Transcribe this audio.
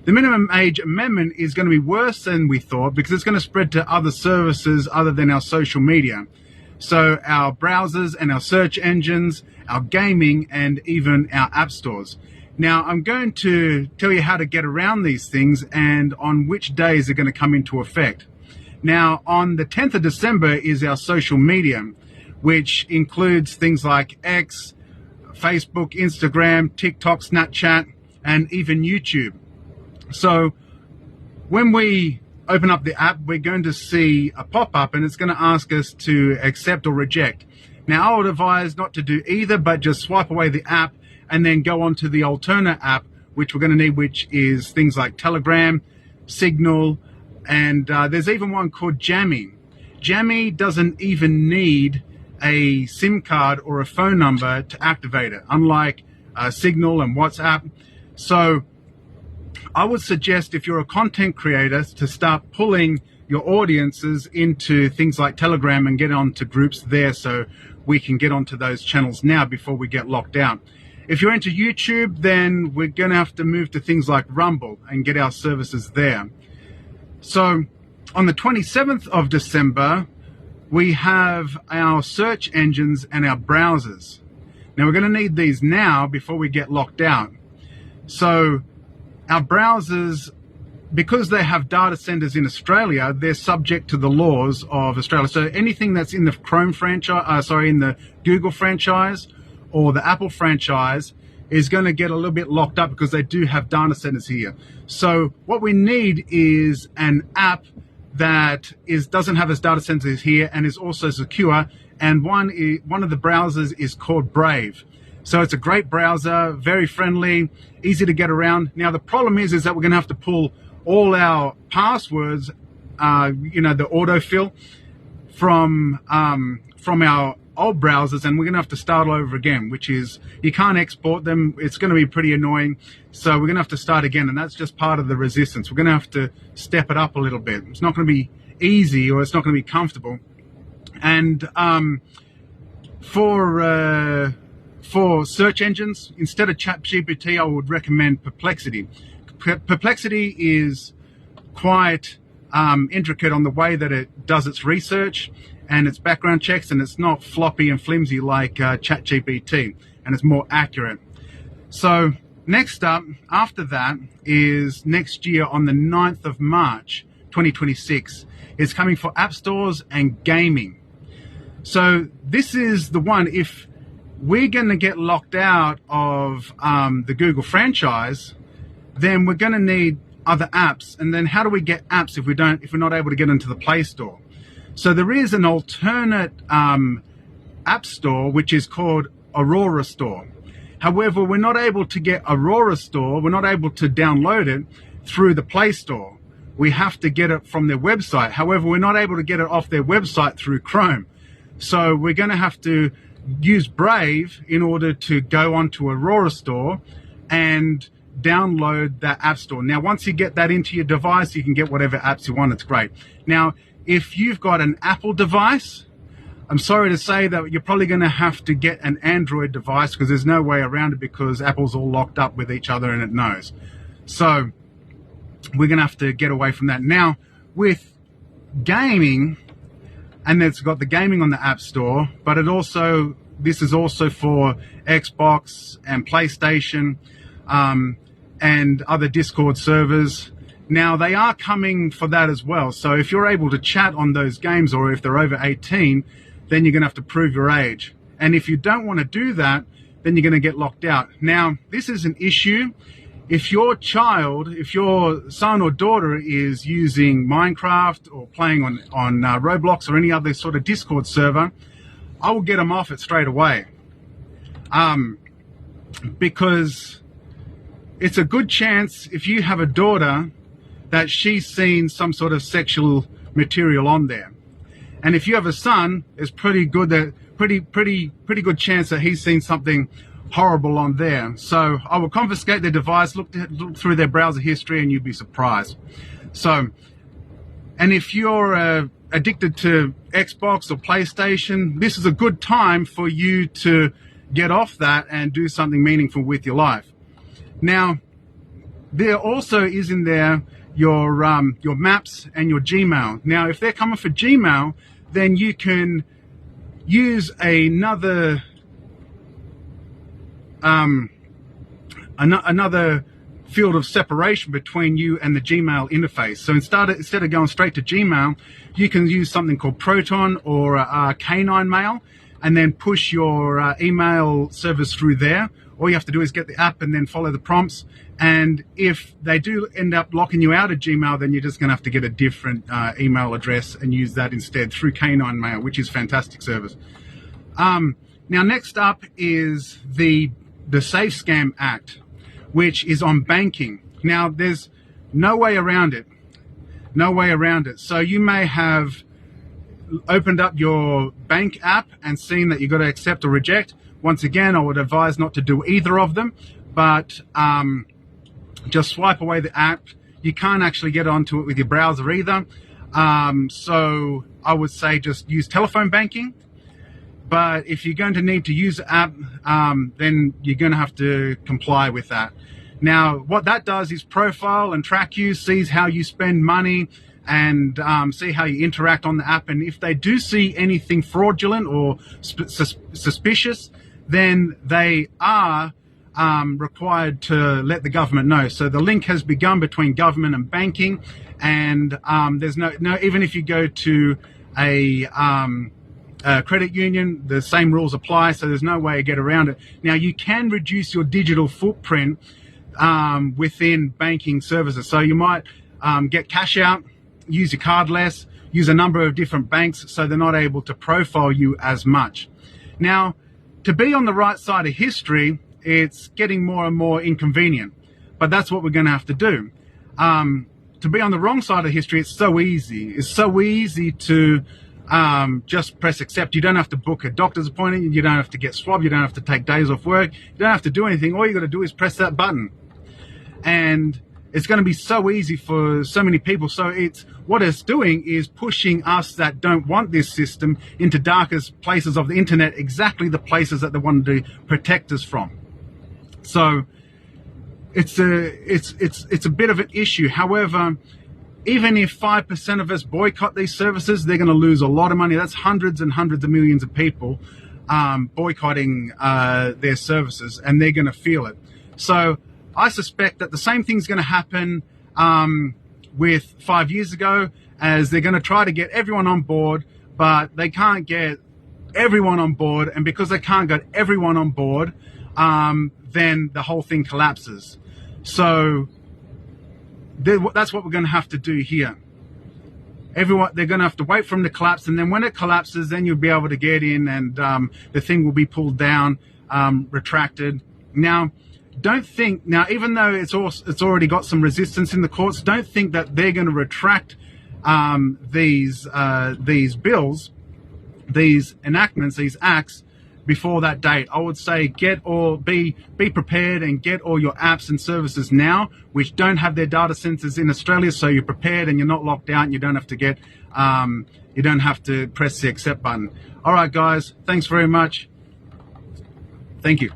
The minimum age amendment is going to be worse than we thought because it's going to spread to other services other than our social media. So our browsers and our search engines, our gaming, and even our app stores. Now, I'm going to tell you how to get around these things and on which days they're going to come into effect. Now, on the 10th of December is our social media, which includes things like X, Facebook, Instagram, TikTok, Snapchat, and even YouTube. So when we open up the app, we're going to see a pop-up and it's going to ask us to accept or reject. Now, I would advise not to do either, but just swipe away the app and then go on to the alternate app, which we're going to need, which is things like Telegram, Signal, and there's even one called Jammy. Jammy doesn't even need a SIM card or a phone number to activate it, unlike Signal and WhatsApp. So I would suggest, if you're a content creator, to start pulling your audiences into things like Telegram and get onto groups there so we can get onto those channels now before we get locked out. If you're into YouTube, then we're going to have to move to things like Rumble and get our services there. So on the 27th of December, we have our search engines and our browsers. Now, we're going to need these now before we get locked out. So our browsers, because they have data centers in Australia, they're subject to the laws of Australia. So anything that's in the Chrome franchise, in the Google franchise or the Apple franchise is going to get a little bit locked up because they do have data centers here. So what we need is an app that doesn't have its data centers here and is also secure. And one of the browsers is called Brave. So it's a great browser, very friendly, easy to get around. Now, the problem is that we're going to have to pull all our passwords, the autofill from our old browsers, and we're going to have to start all over again, which is, you can't export them. It's going to be pretty annoying. So we're going to have to start again, and that's just part of the resistance. We're going to have to step it up a little bit. It's not going to be easy, or it's not going to be comfortable. And for search engines, instead of ChatGPT, I would recommend Perplexity. Perplexity is quite intricate on the way that it does its research and its background checks, and it's not floppy and flimsy like ChatGPT, and it's more accurate. So next up, after that, is next year on the 9th of March, 2026. It's coming for app stores and gaming. So this is the one. If we're going to get locked out of the Google franchise, then we're going to need other apps. And then how do we get apps if we're not able to get into the Play Store? So there is an alternate app store which is called Aurora Store. However, we're not able to get Aurora Store. We're not able to download it through the Play Store. We have to get it from their website. However, we're not able to get it off their website through Chrome. So we're going to have to use Brave in order to go onto Aurora Store and download that app store. Now, once you get that into your device, you can get whatever apps you want. It's great. Now, if you've got an Apple device, I'm sorry to say that you're probably going to have to get an Android device because there's no way around it because Apple's all locked up with each other and it knows. So we're going to have to get away from that. Now, with gaming, and it's got the gaming on the App Store, but this is also for Xbox and PlayStation and other Discord servers. Now, they are coming for that as well. So if you're able to chat on those games, or if they're over 18, then you're going to have to prove your age. And if you don't want to do that, then you're going to get locked out. Now, this is an issue. If your son or daughter is using Minecraft or playing on Roblox or any other sort of Discord server, I will get them off it straight away. Because it's a good chance, if you have a daughter, that she's seen some sort of sexual material on there. And if you have a son, it's pretty good chance that he's seen something horrible on there. So I will confiscate their device, look through their browser history, and you'd be surprised. So, and if you're addicted to Xbox or PlayStation, this is a good time for you to get off that and do something meaningful with your life. Now, there also is in there your maps and your Gmail. Now, if they're coming for Gmail, then you can use another field of separation between you and the Gmail interface. So instead of going straight to Gmail, you can use something called Proton or K9 Mail, and then push your email service through there. All you have to do is get the app and then follow the prompts. And if they do end up locking you out of Gmail, then you're just going to have to get a different email address and use that instead through K9 Mail, which is fantastic service. Now, next up is the Safe Scam Act, which is on banking. Now, there's no way around it. No way around it. So you may have opened up your bank app and seen that you've got to accept or reject. Once again, I would advise not to do either of them, but just swipe away the app. You can't actually get onto it with your browser either. So I would say just use telephone banking. But if you're going to need to use the app, then you're going to have to comply with that. Now, what that does is profile and track you, sees how you spend money, and see how you interact on the app. And if they do see anything fraudulent or suspicious, then they are required to let the government know. So the link has begun between government and banking, and there's no even if you go to a credit union, the same rules apply, so there's no way to get around it. Now, you can reduce your digital footprint within banking services. So you might get cash out, use your card less, use a number of different banks so they're not able to profile you as much. Now, to be on the right side of history, it's getting more and more inconvenient, but that's what we're going to have to do. To be on the wrong side of history, it's so easy. It's so easy to just press accept. You don't have to book a doctor's appointment. You don't have to get swabbed. You don't have to take days off work. You don't have to do anything. All you got to do is press that button. And it's going to be so easy for so many people. So what it's doing is pushing us that don't want this system into darkest places of the internet, exactly the places that they want to protect us from. So it's a bit of an issue. However, even if 5% of us boycott these services, they're going to lose a lot of money. That's hundreds and hundreds of millions of people boycotting their services, and they're going to feel it. So I suspect that the same thing's going to happen with 5 years ago, as they're going to try to get everyone on board, but they can't get everyone on board. And because they can't get everyone on board, then the whole thing collapses. So that's what we're going to have to do here. They're going to have to wait for them to collapse, and then when it collapses, then you'll be able to get in, and the thing will be pulled down, retracted. Now, don't think, even though it's already got some resistance in the courts, don't think that they're going to retract these bills, these enactments, these acts before that date. I would say be prepared and get all your apps and services now, which don't have their data centers in Australia, so you're prepared and you're not locked out, and you don't have to you don't have to press the accept button. All right, guys, thanks very much. Thank you.